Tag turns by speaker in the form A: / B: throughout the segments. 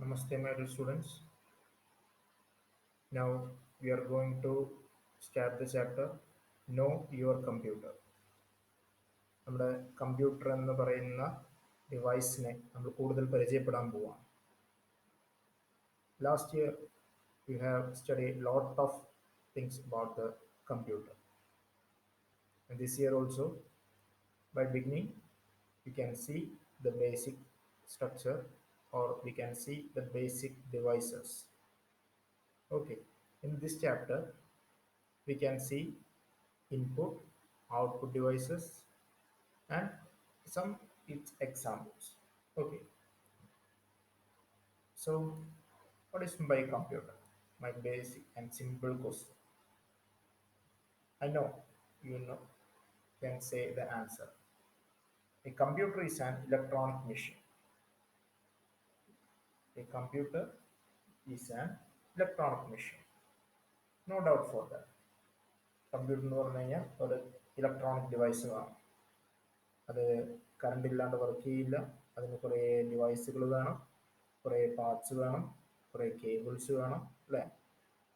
A: Namaste, my dear students. Now we are going to start the chapter Know Your Computer. നമ്മുടെ computer എന്ന് പറയുന്ന ഡിവൈസിനെ നമ്മൾ കൂടുതൽ പരിചയപ്പെടാൻ പോവാണ്. Last year we have studied a lot of things about the computer. And this year also, by beginning, we can see the basic structure or we can see the basic devices. Okay, in this chapter, we can see input, output devices, and some its examples. Okay, so what is my computer? My basic and simple question. I know you know can say the answer. A computer is an electronic machine. A computer is an electronic machine. No doubt for that. Computer എന്ന് പറഞ്ഞു കഴിഞ്ഞാൽ ഒരു electronic device ആണ്. അത് current ഇല്ലാണ്ട് work ചെയ്യില്ല. അതിന് കുറേ ഡിവൈസുകൾ വേണം, കുറേ പാർട്സ് വേണം, കുറേ കേബിൾസ് വേണം, അല്ലേ?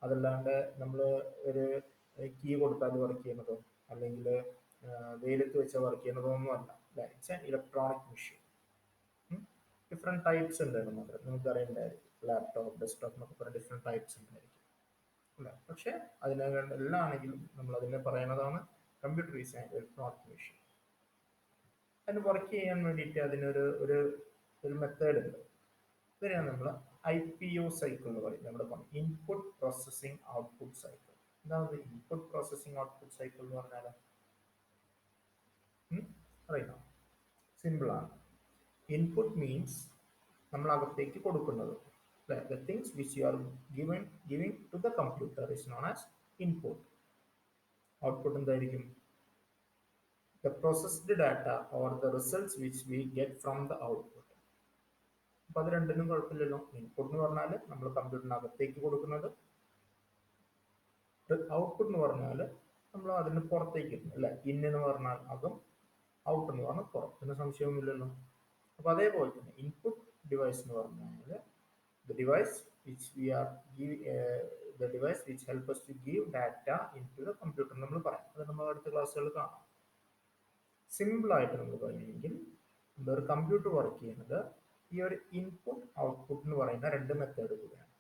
A: അതല്ലാണ്ട് നമ്മൾ ഒരു കീ കൊടുത്താൽ വർക്ക് ചെയ്യുന്നതോ അല്ലെങ്കിൽ വെയിലത്ത് വെച്ചാൽ വർക്ക് ചെയ്യുന്നതോ ഒന്നും അല്ല, അല്ലേ? It's an electronic machine. Different types ഉണ്ട് നിങ്ങൾക്ക് അറിയണ്ടായിരിക്കും. ലാപ്ടോപ്പ്, ഡെസ്ക്ടോപ്പ് എന്നൊക്കെ പറഞ്ഞ ഡിഫറെൻറ്റ് ടൈപ്സ് ഉണ്ടായിരിക്കും, അല്ലേ? പക്ഷേ അതിനെ എല്ലാം ആണെങ്കിലും നമ്മൾ അതിനെ പറയുന്നതാണ് computer is an electronic machine. അതിന് വർക്ക് ചെയ്യാൻ വേണ്ടിയിട്ട് അതിനൊരു ഒരു ഒരു മെത്തേഡ് ഉണ്ട്. ഇതിനെയാണ് നമ്മൾ IPO സൈക്കിൾ എന്ന് പറയും. നമ്മുടെ ഇൻപുട്ട് പ്രോസസ്സിംഗ് ഔട്ട്പുട്ട് സൈക്കിൾ. എന്താണ് ഇൻപുട്ട് പ്രോസസ്സിംഗ് ഔട്ട്പുട്ട് സൈക്കിൾ എന്ന് പറഞ്ഞാൽ? അറിയാം, സിമ്പിളാണ്. ഇൻപുട്ട് മീൻസ് നമ്മൾ അകത്തേക്ക് കൊടുക്കുന്നത്. The things which you are giving to the computer is known as input. Output എന്തായിരിക്കും? The processed data or the results which we get from the output. അപ്പൊ അത് രണ്ടിനും കുഴപ്പമില്ലല്ലോ. ഇൻപുട്ട് എന്ന് പറഞ്ഞാൽ നമ്മൾ കമ്പ്യൂട്ടറിനകത്തേക്ക് കൊടുക്കുന്നത്, ഔട്ട്പുട്ട് എന്ന് പറഞ്ഞാൽ നമ്മൾ അതിന് പുറത്തേക്ക് ഇടുന്നു, അല്ലെ? ഇൻ എന്ന് പറഞ്ഞാൽ അകം, ഔട്ട് എന്ന് പറഞ്ഞാൽ പുറം. പിന്നെ സംശയമൊന്നുമില്ലല്ലോ. അപ്പൊ അതേപോലെ തന്നെ ഇൻപുട്ട് ഡിവൈസ് എന്ന് പറഞ്ഞാൽ the device which we are give the device which help us to give data into the computer നമ്മൾ പറയാം. അത് നമ്മൾ അടുത്ത ക്ലാസ്സുകളിൽ കാണാം. സിമ്പിൾ ആയിട്ട് നമ്മൾ പറയുകയാണെങ്കിൽ ഒരു കമ്പ്യൂട്ടർ വർക്ക് ചെയ്യുന്നത് ഈ ഒരു ഇൻപുട്ട് ഔട്ട്പുട്ട് എന്ന് പറയുന്ന രണ്ട് മെത്തേഡ് കൂടെയാണ്.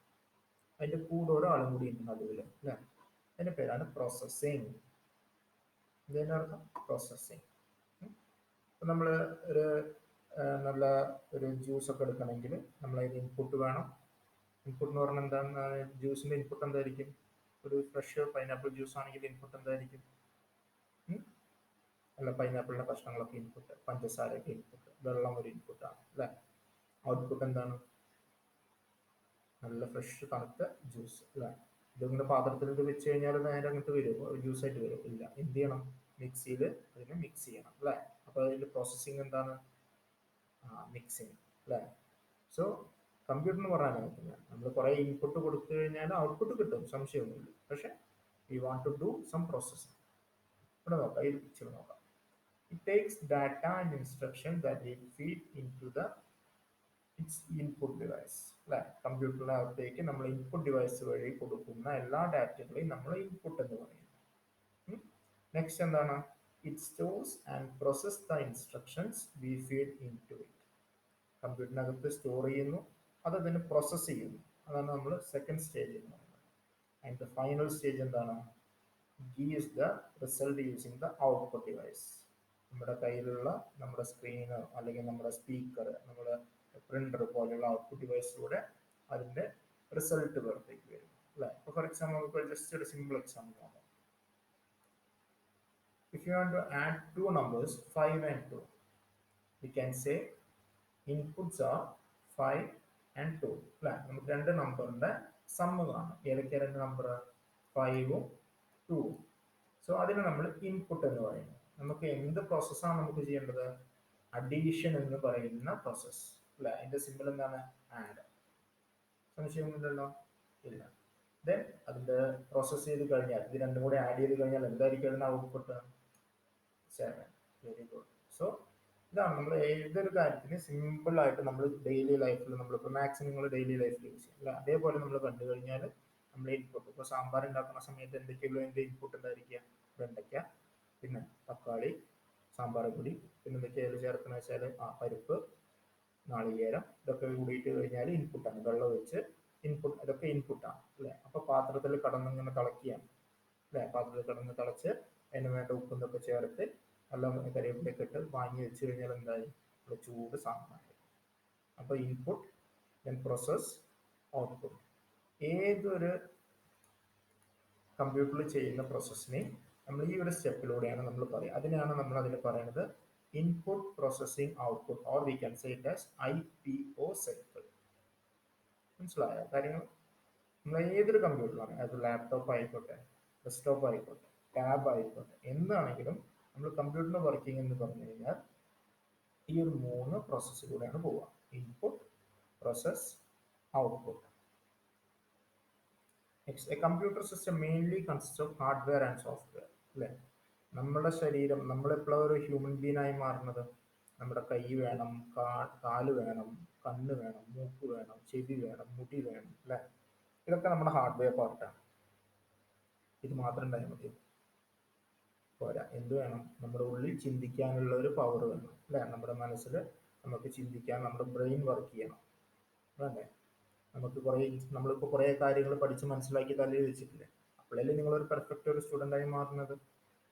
A: അതിന്റെ കൂടെ ഒരാളും കൂടി ഉണ്ട് നടുവിൽ, അല്ലേ? അതിന്റെ പേരാണ് പ്രോസസ്സിംഗ്. ഇതിന്റെ അർത്ഥം പ്രോസസ്സിംഗ്. ഇപ്പൊ നമ്മൾ ഒരു നല്ല ഒരു ജ്യൂസ് ഒക്കെ എടുക്കണമെങ്കിൽ നമ്മൾ അതിന് ഇൻപുട്ട് വേണം. ഇൻപുട്ട് എന്ന് പറഞ്ഞാൽ എന്താണ്? ജ്യൂസിന്റെ ഇൻപുട്ട് എന്തായിരിക്കും? ഒരു ഫ്രഷ് പൈനാപ്പിൾ ജ്യൂസ് ആണെങ്കിൽ ഇൻപുട്ട് എന്തായിരിക്കും? അല്ല, പൈനാപ്പിളിന്റെ കഷ്ണങ്ങളൊക്കെ ഇൻപുട്ട്, പഞ്ചസാരയൊക്കെ ഇൻപുട്ട്, വെള്ളം ഒരു ഇൻപുട്ടാണ്, അല്ലേ? ഔട്ട്പുട്ട് എന്താണ്? നല്ല ഫ്രഷ് തണുത്ത ജ്യൂസ്, അല്ലേ? ഇതിങ്ങനെ പാത്രത്തിൽ ഇത് വെച്ച് കഴിഞ്ഞാൽ നേരെ അങ്ങോട്ട് വരുമോ? ജ്യൂസ് ആയിട്ട് വരും? ഇല്ല. എന്ത് ചെയ്യണം? മിക്സിയിൽ അതിനെ മിക്സ് ചെയ്യണം, അല്ലേ? അപ്പൊ അതിന്റെ പ്രോസസ്സിങ് എന്താണ്? മിക്സിങ്, അല്ലേ? സോ കമ്പ്യൂട്ടർ എന്ന് പറയാൻ നമ്മൾ കുറെ ഇൻപുട്ട് കൊടുത്തു കഴിഞ്ഞാൽ ഔട്ട്പുട്ട് കിട്ടും, സംശയമൊന്നുമില്ല. പക്ഷെ we want to do some processing. ഇവിടെ നോക്കാം, ഈ പിക്ചർ നോക്കാം. It takes data and instruction that it feed in to the its input device, അല്ലെ? കമ്പ്യൂട്ടറിനകത്തേക്ക് നമ്മൾ ഇൻപുട്ട് ഡിവൈസ് വഴി കൊടുക്കുന്ന എല്ലാ ഡാറ്റകളെയും നമ്മൾ ഇൻപുട്ട് എന്ന് പറയുന്നു. നെക്സ്റ്റ് എന്താണ്? It stores and process the instructions we feed in to it. കമ്പ്യൂട്ടറിനകത്ത് സ്റ്റോർ ചെയ്യുന്നു, അത് അതിന് പ്രോസസ് ചെയ്യുന്നു. അതാണ് നമ്മൾ സെക്കൻഡ് സ്റ്റേജ് എന്ന് പറയുന്നത്. ആൻഡ് ദ ഫൈനൽ സ്റ്റേജ് എന്താണ്? gives the result using the output device. നമ്മുടെ കയ്യിലുള്ള നമ്മുടെ സ്ക്രീനോ അല്ലെങ്കിൽ നമ്മുടെ സ്പീക്കർ, നമ്മുടെ പ്രിന്റർ പോലെയുള്ള ഔട്ട്പുട്ട് ഡിവൈസിലൂടെ അതിന്റെ റിസൾട്ട് പുറത്തേക്ക് വരും, അല്ലെ? ഇപ്പൊ ഫോർ എക്സാമ്പിൾ ജസ്റ്റ് ഒരു സിമ്പിൾ എക്സാമ്പിൾ നോക്കാം. If you want to add two numbers 5 and 2, we can say inputs are 5 and 2, അല്ലെ? നമുക്ക് രണ്ട് നമ്പറിന്റെ സമ്മ് കാണാം. ഏതൊക്കെ രണ്ട് നമ്പർ? 5ഉം 2ഉം. സോ അതിന് നമ്മൾ ഇൻപുട്ട് എന്ന് പറയുന്നു. നമുക്ക് എന്ത് പ്രോസസ്സാണ് നമുക്ക് ചെയ്യേണ്ടത്? അഡീഷൻ എന്ന് പറയുന്ന പ്രോസസ്, അല്ലെ? അതിന്റെ സിമ്പിൾ എന്താണ്? ആഡ്. സംശയമൊന്നുമില്ലല്ലോ? ഇല്ല. ദെൻ അതിന്റെ പ്രോസസ് ചെയ്ത് കഴിഞ്ഞാൽ, ഇത് രണ്ടും കൂടെ ആഡ് ചെയ്ത് കഴിഞ്ഞാൽ എന്തായിരിക്കും അതിന്റെ ഔട്ട്പുട്ട്? 7. Very good. സോ ഇതാണ് നമ്മൾ ഏതൊരു കാര്യത്തിന് സിമ്പിൾ ആയിട്ട് നമ്മൾ ഡെയിലി ലൈഫിൽ നമ്മളിപ്പോൾ മാക്സിമം നിങ്ങൾ ഡെയിലി ലൈഫിൽ യൂസ് ചെയ്യും അല്ല അതേപോലെ നമ്മൾ കണ്ടു കഴിഞ്ഞാൽ നമ്മൾ ഇൻപുട്ട് ഇപ്പോൾ സാമ്പാർ ഉണ്ടാക്കുന്ന സമയത്ത് എന്തൊക്കെയുള്ളൂ അതിൻ്റെ ഇൻപുട്ട് ഉണ്ടായിരിക്കുക വെണ്ടയ്ക്ക പിന്നെ തക്കാളി സാമ്പാർ പൊടി പിന്നെ എന്തൊക്കെയാണ് ചേർക്കുന്നത് വെച്ചാൽ പരിപ്പ് നാളികേരം ഇതൊക്കെ കൂടിയിട്ട് കഴിഞ്ഞാൽ ഇൻപുട്ടാണ് വെള്ളം ഒഴിച്ച് ഇൻപുട്ട് ഇതൊക്കെ ഇൻപുട്ടാണ് അല്ലേ അപ്പോൾ പാത്രത്തിൽ കടന്നിങ്ങനെ തിളക്കുകയാണ് അല്ലേ പാത്രത്തിൽ കിടന്ന് തിളച്ച് അതിന് വേണ്ട ഉപ്പും ഇതൊക്കെ ചേർത്ത് എല്ലാം കരിവേപ്പിലൊക്കെ ഇട്ട് വാങ്ങി വെച്ച് കഴിഞ്ഞാൽ എന്തായി ഇവിടെ ചൂട് സാധനമായി അപ്പോൾ ഇൻപുട്ട് ദെൻ പ്രോസസ് ഔട്ട്പുട്ട് ഏതൊരു കമ്പ്യൂട്ടറിൽ ചെയ്യുന്ന പ്രോസസ്സിനെ നമ്മൾ ഈ ഒരു സ്റ്റെപ്പിലൂടെയാണ് നമ്മൾ പറയുക അതിനാണ് നമ്മൾ അതിന് പറയുന്നത് input processing output or we can say it as IPO cycle മനസ്സിലായ കാര്യങ്ങൾ നമ്മൾ ഏതൊരു കമ്പ്യൂട്ടറിലാണ് അത് ലാപ്ടോപ്പ് ആയിക്കോട്ടെ ഡെസ്ക്ടോപ്പ് ആയിക്കോട്ടെ ടാബ് ആയിക്കോട്ടെ എന്താണെങ്കിലും നമ്മൾ കമ്പ്യൂട്ടറിന്റെ വർക്കിംഗ് എന്ന് പറഞ്ഞു കഴിഞ്ഞാൽ ഈ ഒരു 3 പ്രോസസ്സിലൂടെയാണ് പോവുക input process output A computer system mainly consist of hardware and software അല്ലേ നമ്മുടെ ശരീരം നമ്മളെപ്പോഴും ഒരു ഹ്യൂമൻ ബീങ് ആയി മാറുന്നത് നമ്മുടെ കൈ വേണം കാല് വേണം കണ്ണ് വേണം മൂക്ക് വേണം ചെവി വേണം മുടി വേണം അല്ലേ ഇതൊക്കെ നമ്മുടെ ഹാർഡ്വെയർ പാർട്ടാണ് ഇത് മാത്രം ഉണ്ടായാൽ മതി പോരാ എന്ത് വേണം നമ്മുടെ ഉള്ളിൽ ചിന്തിക്കാനുള്ള ഒരു പവർ വേണം അല്ലേ നമ്മുടെ മനസ്സിൽ നമുക്ക് ചിന്തിക്കാൻ നമ്മുടെ ബ്രെയിൻ വർക്ക് ചെയ്യണം അല്ലേ നമുക്ക് കുറേ നമ്മളിപ്പോൾ കുറേ കാര്യങ്ങൾ പഠിച്ച് മനസ്സിലാക്കി തലയിൽ വെച്ചിട്ടില്ലേ അപ്പോഴല്ലേ നിങ്ങളൊരു പെർഫെക്റ്റ് ഒരു സ്റ്റുഡൻ്റ് ആയി മാറുന്നത്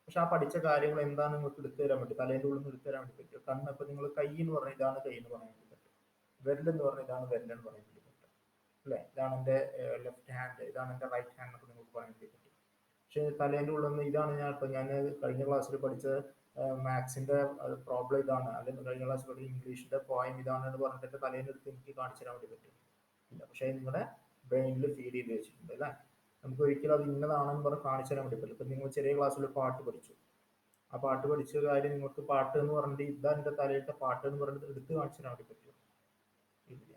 A: പക്ഷെ ആ പഠിച്ച കാര്യങ്ങൾ എന്താണ് നിങ്ങൾക്ക് എടുത്തു തരാൻ പറ്റും തലേൻ്റെ ഉള്ളിൽ നിന്ന് എടുത്തു തരാൻ വേണ്ടി പറ്റും കണ്ണ് ഇപ്പം നിങ്ങൾ കൈ എന്ന് പറഞ്ഞാൽ ഇതാണ് കൈ എന്ന് പറയാൻ വേണ്ടി പറ്റും വിരലെന്ന് പറഞ്ഞാൽ ഇതാണ് വിരലെന്ന് പറയാൻ വേണ്ടി പറ്റും അല്ലേ ഇതാണ് എൻ്റെ ലെഫ്റ്റ് ഹാൻഡ് ഇതാണ് എൻ്റെ റൈറ്റ് ഹാൻഡ് എന്നൊക്കെ നിങ്ങൾക്ക് പറയാൻ വേണ്ടി പറ്റും പക്ഷെ തലേൻ്റെ ഉള്ളിൽ നിന്ന് ഇതാണ് ഞാൻ കഴിഞ്ഞ ക്ലാസ്സിൽ പഠിച്ച മാത്സിന്റെ പ്രോബ്ലം ഇതാണ് അല്ലെങ്കിൽ കഴിഞ്ഞ ക്ലാസ്സിൽ പഠിച്ച ഇംഗ്ലീഷിന്റെ പോയം ഇതാണ് എന്ന് പറഞ്ഞിട്ട് എൻ്റെ തലേൻ്റെ അടുത്ത് എനിക്ക് കാണിച്ചു തരാൻ വേണ്ടി പറ്റും ഇല്ല പക്ഷെ നിങ്ങളുടെ ബ്രെയിനിൽ ഫീഡ് ചെയ്ത് വെച്ചിട്ടുണ്ട് അല്ലേ നമുക്ക് ഒരിക്കലും അത് ഇന്നതാണെന്ന് പറഞ്ഞ് കാണിച്ചു തരാൻ വേണ്ടി പറ്റില്ല ഇപ്പം നിങ്ങൾ ചെറിയ ക്ലാസ്സിൽ പാട്ട് പഠിച്ചു ആ പാട്ട് പഠിച്ച കാര്യം നിങ്ങൾക്ക് പാട്ട് എന്ന് പറഞ്ഞിട്ട് ഇതാ എൻ്റെ തലയിലത്തെ പാട്ട് എന്ന് പറഞ്ഞിട്ട് എടുത്ത് കാണിച്ചു തരാൻ വേണ്ടി പറ്റുമോ ഇല്ല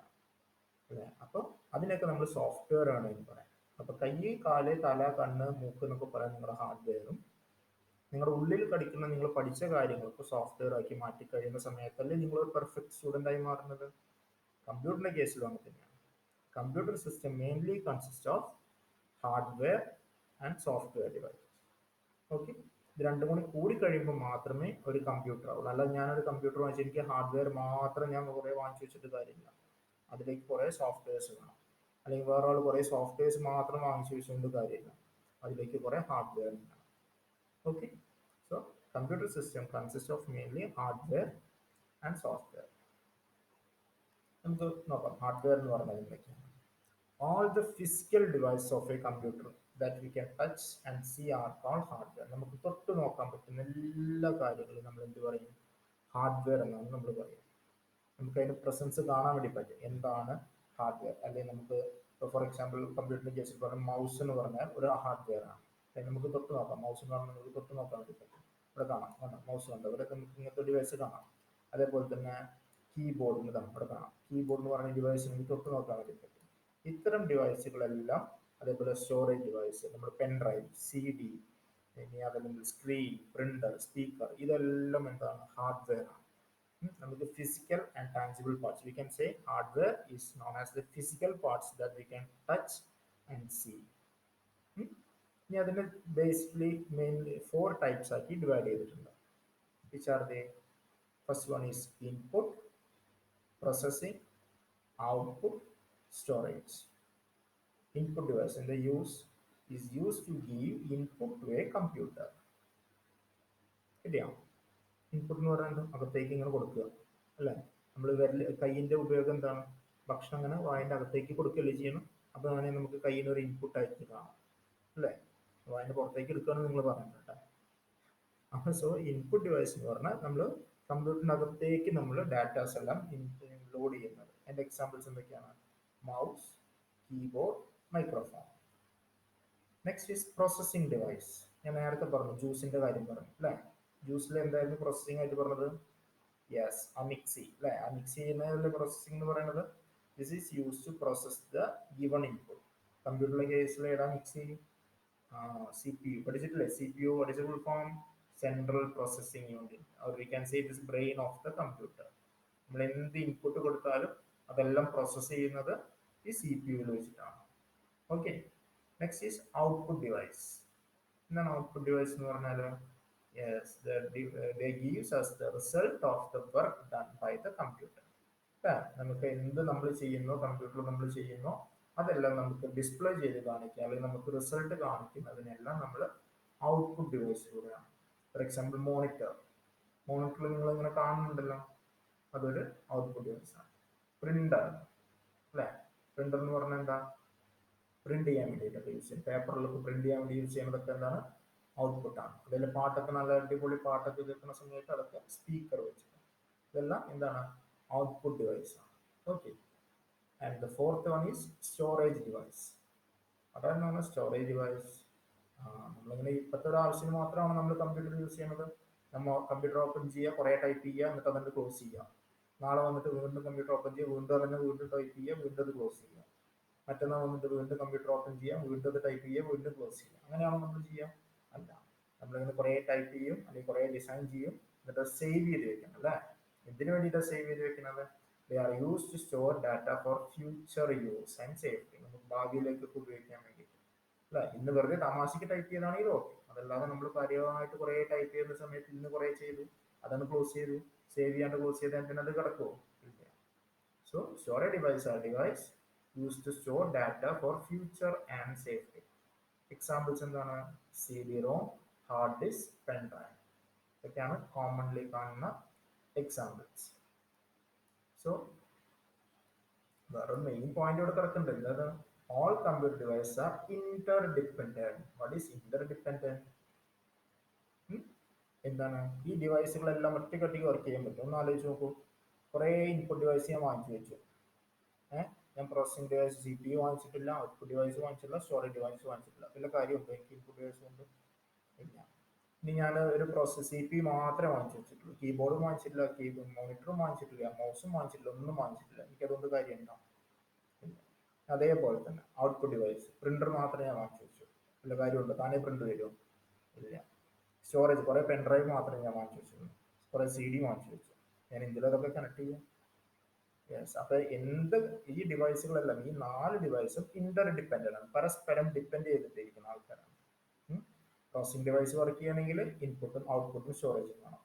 A: അല്ലേ അപ്പോൾ അതിനൊക്കെ നമ്മൾ സോഫ്റ്റ്വെയർ ആണ് എന്ന് പറയാം അപ്പൊ കൈ കാല് തല കണ്ണ് മൂക്ക് എന്നൊക്കെ പറയാൻ നിങ്ങളുടെ ഹാർഡ്വെയറും നിങ്ങളുടെ ഉള്ളിൽ കളിക്കുന്ന നിങ്ങൾ പഠിച്ച കാര്യങ്ങൾക്ക് സോഫ്റ്റ്വെയർ ആക്കി മാറ്റി കഴിയുന്ന സമയത്തല്ലേ നിങ്ങൾ ഒരു പെർഫെക്റ്റ് സ്റ്റുഡൻ്റ് ആയി മാറുന്നത് കമ്പ്യൂട്ടറിന്റെ കേസിലും അങ്ങനെ തന്നെയാണ് computer system mainly consist of hardware and software devices okay ഇത് രണ്ടും കൂടി കൂടി കഴിയുമ്പോൾ മാത്രമേ ഒരു കമ്പ്യൂട്ടർ ആവുള്ളൂ അല്ലാതെ ഞാനൊരു കമ്പ്യൂട്ടർ വാങ്ങിച്ച് എനിക്ക് ഹാർഡ്വെയർ മാത്രം ഞാൻ കുറേ വാങ്ങിച്ചു വെച്ചിട്ട് കാര്യമില്ല അതിലേക്ക് കുറേ സോഫ്റ്റ്വെയർസ് വേണം അല്ലെങ്കിൽ വേറെ ആൾ കുറേ സോഫ്റ്റ്വെയർസ് മാത്രം വാങ്ങിച്ചു വെച്ചുകൊണ്ട് കാര്യമില്ല അതിലേക്ക് കുറേ ഹാർഡ്വെയർ വേണം okay so computer system consist of mainly hardware and software നമുക്ക് നോക്കാം ഹാർഡ്വെയർ എന്ന് പറഞ്ഞാൽ എന്തൊക്കെയാണ് all the physical devices of a computer that we can touch and see are called hardware നമുക്ക് തൊട്ട് നോക്കാൻ പറ്റുന്ന എല്ലാ കാര്യങ്ങളും നമ്മൾ എന്ത് പറയും ഹാർഡ്വെയർ എന്നാണ് നമ്മൾ പറയുക നമുക്ക് അതിന്റെ പ്രസൻസ് കാണാൻ വേണ്ടി പറ്റും എന്താണ് ഹാർഡ്വെയർ അല്ലെങ്കിൽ നമുക്ക് ഇപ്പോൾ ഫോർ എക്സാമ്പിൾ കമ്പ്യൂട്ടറിന്റെ കേസിൽ പറഞ്ഞാൽ മൗസ് എന്ന് പറഞ്ഞാൽ ഒരു ഹാർഡ്വെയർ ആണ് അല്ലെങ്കിൽ നമുക്ക് തൊട്ട് നോക്കാം മൗസ് കാണാൻ നമുക്ക് തൊട്ട് നോക്കാൻ വേണ്ടി പറ്റും ഇവിടെ കാണാം മൗസ് കണ്ടോ ഇവിടെ നമുക്ക് ഇങ്ങനത്തെ ഡിവൈസ് കാണാം അതേപോലെ തന്നെ കീബോർഡ് ഇവിടെ കാണാം കീബോർഡ് എന്ന് പറഞ്ഞ ഡിവൈസ് നമുക്ക് തൊട്ട് നോക്കാൻ വേണ്ടി പറ്റും ഇത്തരം ഡിവൈസുകളെല്ലാം അതേപോലെ സ്റ്റോറേജ് ഡിവൈസ് നമ്മൾ പെൻ ഡ്രൈവ് CD ഇനി അതല്ലെങ്കിൽ സ്ക്രീൻ പ്രിന്റർ സ്പീക്കർ ഇതെല്ലാം എന്താണ് ഹാർഡ്വെയർ ആണ് നമുക്ക് physical and tangible parts we can say hardware is known as the physical parts that we can touch and see ഇനി അതിന് ബേസിക്കലി മെയിൻലി 4 ടൈപ്സ് ആക്കി ഡിവൈഡ് ചെയ്തിട്ടുണ്ട് which are they first one is input processing output storage input device and the use is used to give input to a computer കിട്ടിയാണ് input എന്ന് പറയുന്നത് അകത്തേക്ക് ഇങ്ങനെ കൊടുക്കുക അല്ലേ നമ്മൾ കൈയിന്റെ ഉപയോഗം എന്താണ് ഭക്ഷണം അങ്ങനെ വായന്റെ അകത്തേക്ക് കൊടുക്കുകയല്ലേ ചെയ്യണം അപ്പൊ അങ്ങനെ നമുക്ക് കയ്യിൽ ഒരു ഇൻപുട്ട് ആയിട്ട് കാണാം അല്ലേ വായന്റെ പുറത്തേക്ക് എടുക്കുകയാണെന്ന് നിങ്ങൾ പറഞ്ഞിട്ടുണ്ട് അപ്പൊ സോ ഇൻപുട്ട് ഡിവൈസ് എന്ന് പറഞ്ഞാൽ നമ്മൾ കമ്പ്യൂട്ടറിനകത്തേക്ക് നമ്മൾ ഡാറ്റാസ് എല്ലാം ലോഡ് ചെയ്യുന്നത് അതിന്റെ എക്സാമ്പിൾസ് എന്തൊക്കെയാണ് mouse, keyboard, microphone. Next is processing device. ഞാൻ നേരത്തെ പറഞ്ഞു ജ്യൂസിന്റെ കാര്യം പറഞ്ഞു അല്ലേ ജ്യൂസിൽ എന്തായിരുന്നു പ്രോസസ്സിംഗ് ആയിട്ട് പറഞ്ഞത് യെസ് ആ മിക്സി അല്ലേ ആ മിക്സി ചെയ്യുന്നതിലെ പ്രോസസ്സിംഗ് എന്ന് പറയുന്നത് this is use to process the given input കമ്പ്യൂട്ടറിലെ കേസിൽ ഏതാ മിക്സി CPU പഠിച്ചിട്ടില്ലേ CPU പഠിച്ച full form central processing unit, or we can say it is brain of the computer. നമ്മൾ എന്ത് ഇൻപുട്ട് കൊടുത്താലും അതെല്ലാം പ്രോസസ്സ് ചെയ്യുന്നത് ഈ സി പി യുവിൽ വെച്ചിട്ടാണ്. Okay, next is output device. എന്താണ് ഔട്ട്പുട്ട് ഡിവൈസ് എന്ന് പറഞ്ഞാൽ? Yes, they gives us the result of the work done by the computer. നമുക്ക് എന്ത് നമ്മൾ ചെയ്യുന്നോ, കമ്പ്യൂട്ടറിൽ നമ്മൾ ചെയ്യുന്നോ, അതെല്ലാം നമുക്ക് ഡിസ്പ്ലേ ചെയ്ത് കാണിക്കുക അല്ലെങ്കിൽ നമുക്ക് റിസൾട്ട് കാണിക്കുന്നതിനെല്ലാം നമ്മൾ ഔട്ട്പുട്ട് ഡിവൈസിലൂടെയാണ്. ഫോർ എക്സാമ്പിൾ മോണിറ്ററിൽ നിങ്ങൾ ഇങ്ങനെ കാണുന്നുണ്ടല്ലോ, അതൊരു ഔട്ട്പുട്ട് ഡിവൈസ് ആണ്. പ്രിന്റർ അല്ലെ, പ്രിന്റർ എന്ന് പറഞ്ഞാൽ എന്താ? പ്രിന്റ് ചെയ്യാൻ വേണ്ടിയിട്ടൊക്കെ യൂസ് ചെയ്യും. പേപ്പറിലൊക്കെ പ്രിന്റ് ചെയ്യാൻ വേണ്ടി യൂസ് ചെയ്യുന്നതൊക്കെ എന്താണ്? ഔട്ട്പുട്ടാണ്. അതിൽ പാട്ടൊക്കെ നല്ല അടിപൊളി പാട്ടൊക്കെ കേൾക്കുന്ന സമയത്ത് അതൊക്കെ സ്പീക്കർ വെച്ചിട്ട്, ഇതെല്ലാം എന്താണ്? ഔട്ട്പുട്ട് ഡിവൈസ് ആണ്. Okay, and the fourth one is storage device. അതാണ് സ്റ്റോറേജ് ഡിവൈസ്. നമ്മളിങ്ങനെ ഇപ്പോഴത്തെ ഒരു ആവശ്യത്തിന് മാത്രമാണ് നമ്മൾ കമ്പ്യൂട്ടർ യൂസ് ചെയ്യുന്നത്. നമ്മൾ കമ്പ്യൂട്ടർ ഓപ്പൺ ചെയ്യുക, കുറേ ടൈപ്പ് ചെയ്യുക, എന്നിട്ട് അതിൻ്റെ ക്ലോസ് ചെയ്യുക. നാളെ വന്നിട്ട് വീണ്ടും കമ്പ്യൂട്ടർ ഓപ്പൺ ചെയ്യുക, വീണ്ടും അതിനെ വീണ്ടും ടൈപ്പ് ചെയ്യുക, വീണ്ടും അത് ക്ലോസ് ചെയ്യുക. മറ്റന്നാൾ വന്നിട്ട് വീണ്ടും കമ്പ്യൂട്ടർ ഓപ്പൺ ചെയ്യാം, വീണ്ടും അത് ടൈപ്പ് ചെയ്യുക, വീണ്ടും ക്ലോസ് ചെയ്യുക. അങ്ങനെയാണോ നമ്മൾ ചെയ്യാം? അല്ല, നമ്മളിങ്ങനെ കുറേ ടൈപ്പ് ചെയ്യും അല്ലെങ്കിൽ കുറേ ഡിസൈൻ ചെയ്യും, എന്നിട്ട് സേവ് ചെയ്ത് വെക്കണം അല്ലേ? എന്തിനു വേണ്ടിയിട്ടാണ് സേവ് ചെയ്ത് വെക്കുന്നത്? They are use to store data for future use and safety. നമുക്ക് ഭാവിയിലേക്കൊക്കെ ഉപയോഗിക്കാൻ വേണ്ടിയിട്ട് അല്ല. ഇന്ന് വെറുതെ തമാശക്ക് ടൈപ്പ് ചെയ്താണെങ്കിൽ ഓക്കെ, അതല്ലാതെ നമ്മൾ കാര്യമായിട്ട് കുറേ ടൈപ്പ് ചെയ്യുന്ന സമയത്ത് ഇന്ന് കുറേ ചെയ്തു, അതാണ് ക്ലോസ് ചെയ്തു, സേവ് ചെയ്യാണ്ട് ക്ലോസ് ചെയ്താൽ പിന്നെ അത് കിടക്കുമോ? ഇല്ല. So storage device are device used to store data for future and safety. Examples എന്താണ്? C D ROM, hard disk, pen drive, ഇതൊക്കെയാണ് കോമൺലി കാണുന്ന എക്സാമ്പിൾസ്. സോ വേറെ മെയിൻ പോയിന്റ് ഇവിടെ കിടക്കുന്നുണ്ട്. എന്താണ്? All computer device are interdependent. What is interdependent? എന്താണ്? ഈ ഡിവൈസുകളെല്ലാം ഒറ്റയ്ക്കൊറ്റയ്ക്ക് work ചെയ്യാൻ പറ്റും. ഒന്ന് ആലോചിച്ച് നോക്കൂ. കുറേ ഇൻപുട്ട് ഡിവൈസ് ഞാൻ വാങ്ങിച്ചു വെച്ചു. ഞാൻ processing device C P U വാങ്ങിച്ചിട്ടില്ല, ഔട്ട്പുട്ട് ഡിവൈസ് വാങ്ങിച്ചിട്ടില്ല, സ്റ്റോറേജ് ഡിവൈസ് വാങ്ങിച്ചിട്ടില്ല. വല്ല കാര്യമുണ്ടോ എനിക്ക് ഇൻപുട്ട് ഡിവൈസ് കൊണ്ട്? ഇല്ല. ഇനി ഞാൻ ഒരു പ്രോസസ് സി പി യു മാത്രമേ വാങ്ങിച്ചു വെച്ചിട്ടുള്ളൂ, കീബോർഡും വാങ്ങിച്ചിട്ടില്ല, മോണിറ്ററും വാങ്ങിച്ചിട്ടില്ല, മൗസും വാങ്ങിച്ചിട്ടില്ല, ഒന്നും വാങ്ങിച്ചിട്ടില്ല. എനിക്കതുകൊണ്ട് കാര്യമുണ്ടോ? ഇല്ല. അതേപോലെ തന്നെ ഔട്ട്പുട്ട് ഡിവൈസ്, പ്രിന്റർ മാത്രമേ ഞാൻ വാങ്ങിച്ചു വെച്ചു, വല്ല കാര്യമുണ്ടോ? താനേ പ്രിന്റ് വരുമോ? ഇല്ല. സ്റ്റോറേജ്, കുറേ പെൻഡ്രൈവ് മാത്രമേ ഞാൻ വാങ്ങിച്ചു വെച്ചിട്ടുള്ളൂ, കുറേ സി ഡി വാങ്ങിച്ചു വെച്ചു. ഞാൻ എന്തിലതൊക്കെ കണക്ട് ചെയ്യും? യെസ്. അപ്പൊ എന്ത് ഈ ഡിവൈസുകളെല്ലാം, ഈ 4 ഡിവൈസും ഇന്റർ ഡിപ്പെൻഡന്റ് ആണ്, പരസ്പരം ഡിപ്പെൻഡ് ചെയ്തിട്ടിരിക്കുന്ന ആൾക്കാരാണ്. പ്രോസസിംഗ് ഡിവൈസ് വർക്ക് ചെയ്യണമെങ്കിൽ ഇൻപുട്ടും ഔട്ട്പുട്ടും സ്റ്റോറേജും വേണം.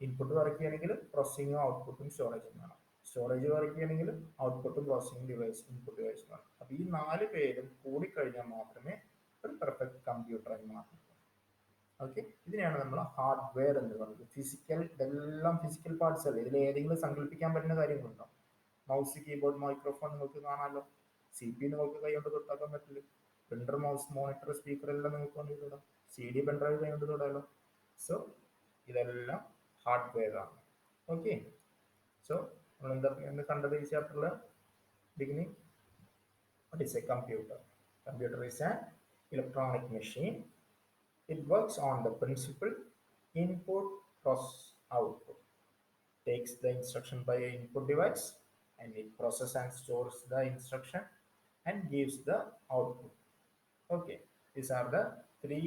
A: ഇൻപുട്ട് വർക്ക് ചെയ്യണമെങ്കിൽ പ്രോസസിംഗും ഔട്ട്പുട്ടും സ്റ്റോറേജും വേണം. സ്റ്റോറേജ് വർക്ക് ചെയ്യണമെങ്കിൽ ഔട്ട്പുട്ടും പ്രോസസിംഗ് ഡിവൈസ് ഇൻപുട്ട് ഡിവൈസ് വേണം. അപ്പൊ ഈ 4 പേരും കൂടിക്കഴിഞ്ഞാൽ മാത്രമേ ഒരു പെർഫെക്റ്റ് കമ്പ്യൂട്ടറായി മാറും. ഓക്കെ, ഇതിനെയാണ് നമ്മൾ ഹാർഡ്വെയർ എന്ന് പറയുന്നത്. ഫിസിക്കൽ, ഇതെല്ലാം ഫിസിക്കൽ പാർട്സ് അല്ലേ. ഇതിൽ ഏതെങ്കിലും സങ്കല്പിക്കാൻ പറ്റുന്ന കാര്യങ്ങളുണ്ടോ? മൗസ്, കീബോർഡ്, മൈക്രോഫോൺ നിങ്ങൾക്ക് കാണാമല്ലോ. സി പി നിങ്ങൾക്ക് കൈകൊണ്ട് തൊട്ടാക്കാൻ പറ്റില്ല. പ്രിന്റർ, മൗസ്, മോണിറ്റർ, സ്പീക്കർ എല്ലാം നിങ്ങൾക്ക് കൊണ്ട് തൊടാം. സി ഡി, പെൻഡ്രൈവ് കൈകൊണ്ട് തൊടാമല്ലോ. സോ ഇതെല്ലാം ഹാർഡ്വെയർ ആണ്. ഓക്കെ, സോ നമ്മൾ എന്താ കണ്ടത് ഈ ചാപ്റ്ററിൽ? Beginning, what is A computer? Computer is an electronic machine. It works on the principle input plus output. Takes the instruction by an input device and it processes and stores the instruction and gives the output. Okay, these are the 3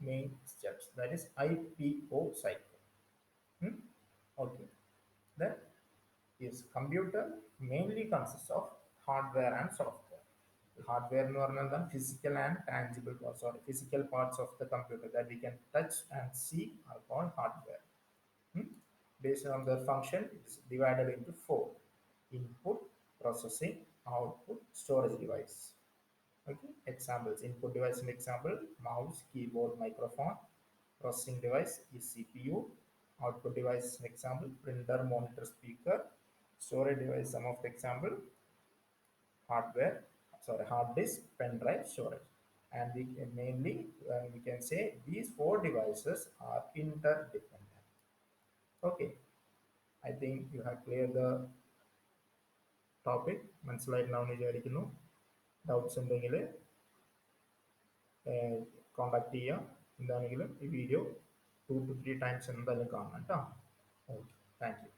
A: main steps. That is IPO cycle. Okay, then is computer mainly consists of hardware and software. Hardware എന്ന് പറഞ്ഞാൽ എന്താണ്? Physical and tangible parts, or physical parts of the computer that we can touch and see are called hardware. Based on their function, it is divided into 4: input, processing, output, storage device. Okay, examples: input device and example mouse, keyboard, microphone. Processing device is CPU. Output device and example printer, monitor, speaker. Storage device, some of the example hardware, sorry, hard disk, pen drive, storage. And we can mainly we can say these 4 devices are interdependent. Okay, I think you have cleared the topic. മനസ്സിലായിട്ടുണ്ടാവും വിചാരിക്കുന്നു. Doubts ഉണ്ടെങ്കിൽ contact ചെയ്യുക. എന്താണെങ്കിലും ഈ video 2 to 3 times എന്തായാലും കാണണം കേട്ടോ. Okay, thank you.